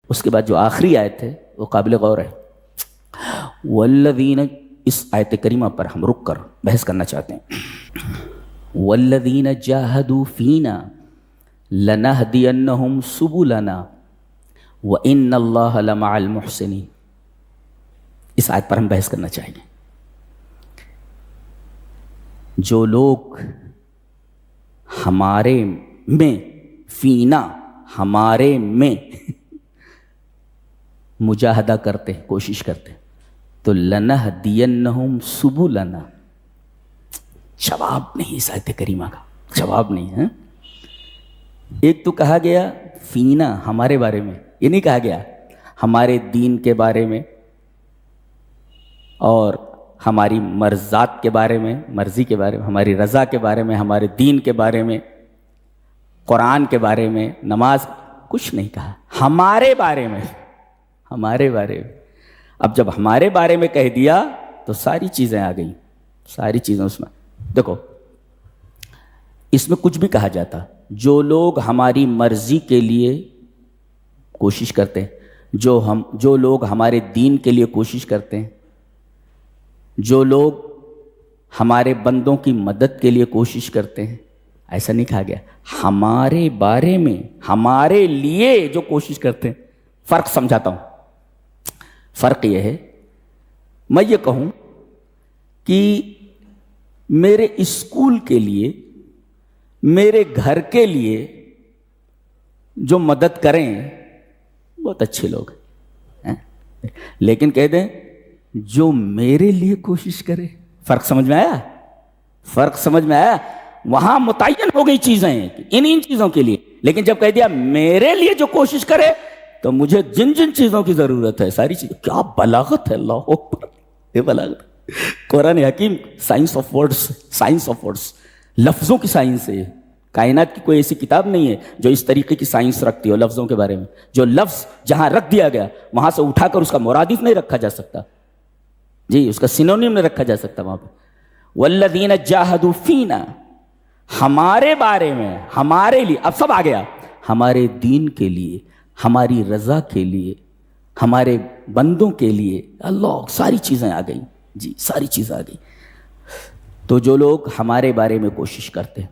اس کے بعد جو آخری آیت ہے وہ قابل غور ہے. والذین، اس آیت کریمہ پر ہم رک کر بحث کرنا چاہتے ہیں. والذین جاہدوا فینا لنہدینہم سبلنا وان اللہ لمع المحسنین. اس آیت پر ہم بحث کرنا چاہیں گے. جو لوگ ہمارے میں، فینا ہمارے میں مجاہدہ کرتے، کوشش کرتے، تو لنہدینہم سبلنا. جواب نہیں اس آیت کریمہ کا، جواب نہیں ہے. ایک تو کہا گیا فینا ہمارے بارے میں، یہ نہیں کہا گیا ہمارے دین کے بارے میں اور ہماری مرضات کے بارے میں، مرضی کے بارے میں، ہماری رضا کے بارے میں، ہمارے دین کے بارے میں، قرآن کے بارے میں، نماز، کچھ نہیں کہا. ہمارے بارے میں، ہمارے بارے میں. اب جب ہمارے بارے میں کہہ دیا تو ساری چیزیں آ گئیں، ساری چیزیں اس میں. دیکھو اس میں کچھ بھی کہا جاتا، جو لوگ ہماری مرضی کے لیے کوشش کرتے ہیں، جو لوگ ہمارے دین کے لیے کوشش کرتے ہیں، جو لوگ ہمارے بندوں کی مدد کے لیے کوشش کرتے ہیں، ایسا نہیں کہا گیا ہمارے بارے میں، ہمارے لیے جو کوشش کرتے ہیں. فرق سمجھاتا ہوں. فرق یہ ہے، میں یہ کہوں کہ میرے اسکول کے لیے، میرے گھر کے لیے جو مدد کریں بہت اچھے لوگ ہیں، لیکن کہہ دیں جو میرے لیے کوشش کرے. فرق سمجھ میں آیا؟ فرق سمجھ میں آیا؟ وہاں متعین ہو گئی چیزیں ان چیزوں کے لیے، لیکن جب کہہ دیا میرے لیے جو کوشش کرے تو مجھے جن جن چیزوں کی ضرورت ہے ساری چیزیں. کیا بلاغت ہے، اللہ اکبر، یہ بلاغت. قرآن حکیم science of words, science of words, لفظوں کی سائنس ہے. کائنات کی کوئی ایسی کتاب نہیں ہے جو اس طریقے کی سائنس رکھتی ہو لفظوں کے بارے میں. جو لفظ جہاں رکھ دیا گیا وہاں سے اٹھا کر اس کا مرادف نہیں رکھا جا سکتا، جی اس کا سینونیم نہیں رکھا جا سکتا وہاں پہ. والذین جاہدوا فینا، ہمارے بارے میں، ہمارے لیے. اب سب آ گیا، ہمارے دین کے لیے، ہماری رضا کے لیے، ہمارے بندوں کے لیے. اللہ، ساری چیزیں آ گئیں، جی ساری چیزیں آ گئیں. تو جو لوگ ہمارے بارے میں کوشش کرتے ہیں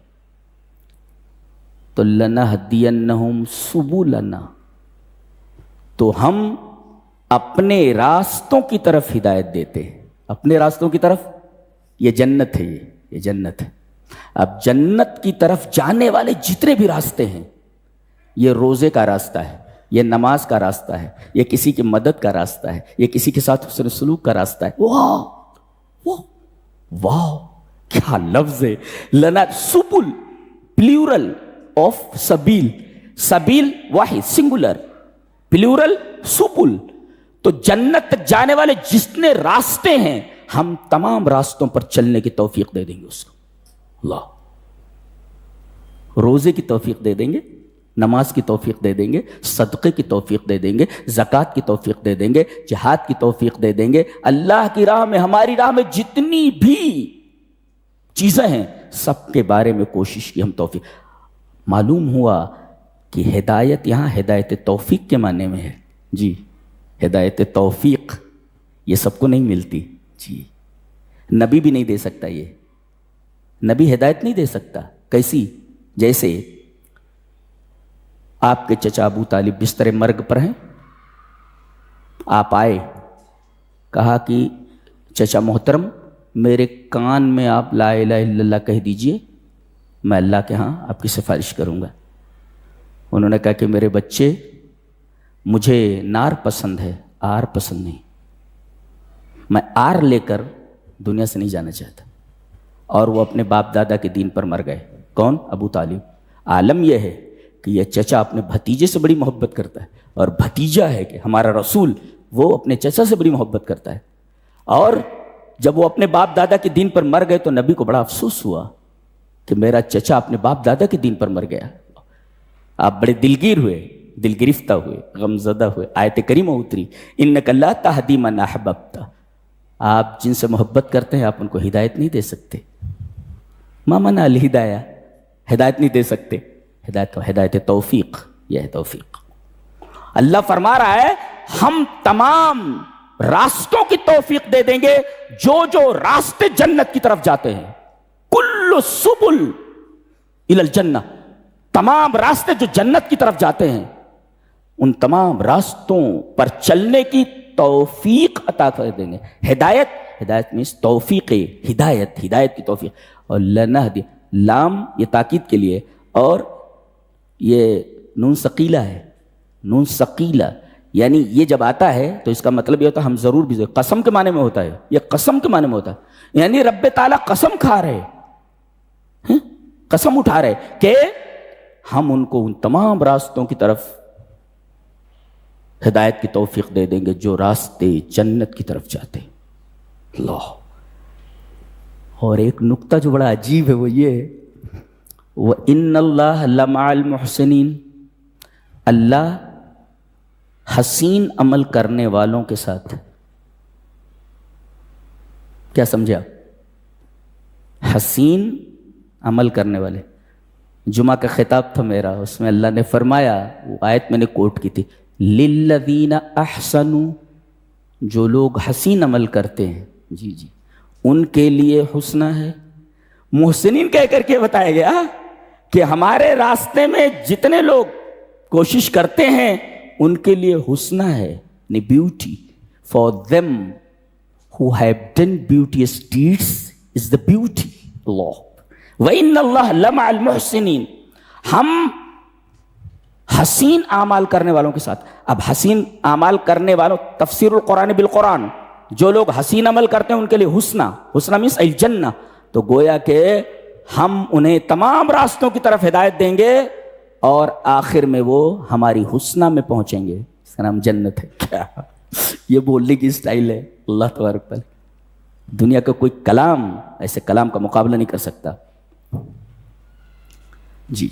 تو لنہدینہم سبلنا، تو ہم اپنے راستوں کی طرف ہدایت دیتے ہیں. اپنے راستوں کی طرف، یہ جنت ہے، یہ جنت ہے. اب جنت کی طرف جانے والے جتنے بھی راستے ہیں، یہ روزے کا راستہ ہے، یہ نماز کا راستہ ہے، یہ کسی کی مدد کا راستہ ہے، یہ کسی کے ساتھ حسن سلوک کا راستہ ہے. واہ واہ واہ، کیا لفظ ہے. لنا، سبل پلیورل آف سبیل، سبیل واحد سنگولر، پلیورل سبل. تو جنت تک جانے والے جتنے راستے ہیں ہم تمام راستوں پر چلنے کی توفیق دے دیں گے اس کو. اللہ، روزے کی توفیق دے دیں گے، نماز کی توفیق دے دیں گے، صدقے کی توفیق دے دیں گے، زکوٰۃ کی توفیق دے دیں گے، جہاد کی توفیق دے دیں گے. اللہ کی راہ میں، ہماری راہ میں جتنی بھی چیزیں ہیں سب کے بارے میں کوشش کی ہم توفیق. معلوم ہوا کہ ہدایت یہاں ہدایت توفیق کے معنی میں ہے. جی ہدایت توفیق یہ سب کو نہیں ملتی. جی نبی بھی نہیں دے سکتا، یہ نبی ہدایت نہیں دے سکتا. کیسی؟ جیسے آپ کے چچا ابو طالب بستر مرگ پر ہیں، آپ آئے، کہا کہ چچا محترم میرے کان میں آپ لا الہ الا اللہ کہہ دیجئے، میں اللہ کے ہاں آپ کی سفارش کروں گا. انہوں نے کہا کہ میرے بچے، مجھے نار پسند ہے، آر پسند نہیں. میں آر لے کر دنیا سے نہیں جانا چاہتا. اور وہ اپنے باپ دادا کے دین پر مر گئے. کون؟ ابو طالب. عالم یہ ہے کہ یہ چچا اپنے بھتیجے سے بڑی محبت کرتا ہے، اور بھتیجا ہے کہ ہمارا رسول وہ اپنے چچا سے بڑی محبت کرتا ہے. اور جب وہ اپنے باپ دادا کے دین پر مر گئے تو نبی کو بڑا افسوس ہوا کہ میرا چچا اپنے باپ دادا کے دین پر مر گیا. آپ بڑے دلگیر ہوئے، دل گرفتہ ہوئے، غمزدہ ہوئے. آیت کریمہ اتری، انک لا تہدی من احببت. آپ جن سے محبت کرتے ہیں آپ ان کو ہدایت نہیں دے سکتے. ما منع الہدایہ، ہدایت نہیں دے سکتے. ہدایت توفیق، یہ ہے توفیق. اللہ فرما رہا ہے ہم تمام راستوں کی توفیق دے دیں گے جو راستے جنت کی طرف جاتے ہیں. کل سبل الی الجنہ، تمام راستے جو جنت کی طرف جاتے ہیں ان تمام راستوں پر چلنے کی توفیق عطا کر دیں گے. ہدایت میں توفیق ہدایت کی توفیق. اور لنہدی، لام یہ تاکید کے لیے، اور یہ نون ثقیلہ ہے، نون ثقیلہ یعنی یہ جب آتا ہے تو اس کا مطلب یہ ہوتا ہے ہم ضرور بھی قسم کے معنی میں ہوتا ہے، یہ قسم کے معنی میں ہوتا ہے، یعنی رب تعالیٰ قسم کھا رہے، قسم اٹھا رہے کہ ہم ان کو ان تمام راستوں کی طرف ہدایت کی توفیق دے دیں گے جو راستے جنت کی طرف جاتے ہیں. اللہ. اور ایک نقطہ جو بڑا عجیب ہے وہ یہ، وَإِنَّ اللَّهَ لَمَعَ الْمُحْسِنِينَ، اللہ حسین عمل کرنے والوں کے ساتھ. کیا سمجھے آپ؟ حسین عمل کرنے والے. جمعہ کا خطاب تھا میرا، اس میں اللہ نے فرمایا، وہ آیت میں نے کوٹ کی تھی، لِلَّذِينَ أَحْسَنُوا، جو لوگ حسین عمل کرتے ہیں، جی ان کے لیے حسنہ ہے. محسنین کہہ کر کے بتایا گیا کہ ہمارے راستے میں جتنے لوگ کوشش کرتے ہیں ان کے لیے حسنہ ہے، یعنی beauty. For them who have done beauteous deeds is the beauty. اللہ. وَإِنَّ اللَّهَ لَمَعَ الْمُحْسِنِينَ، ہم حسین اعمال کرنے والوں کے ساتھ. اب حسین اعمال کرنے والوں، تفسیر القرآن بالقرآن، جو لوگ حسین عمل کرتے ہیں ان کے لیے حسنہ مینس الجنہ. تو گویا کہ ہم انہیں تمام راستوں کی طرف ہدایت دیں گے اور آخر میں وہ ہماری حسنہ میں پہنچیں گے، اس کا نام جنت ہے. کیا یہ بولنے کی اسٹائل ہے اللہ تبارک تعالیٰ. دنیا کا کوئی کلام ایسے کلام کا مقابلہ نہیں کر سکتا. جی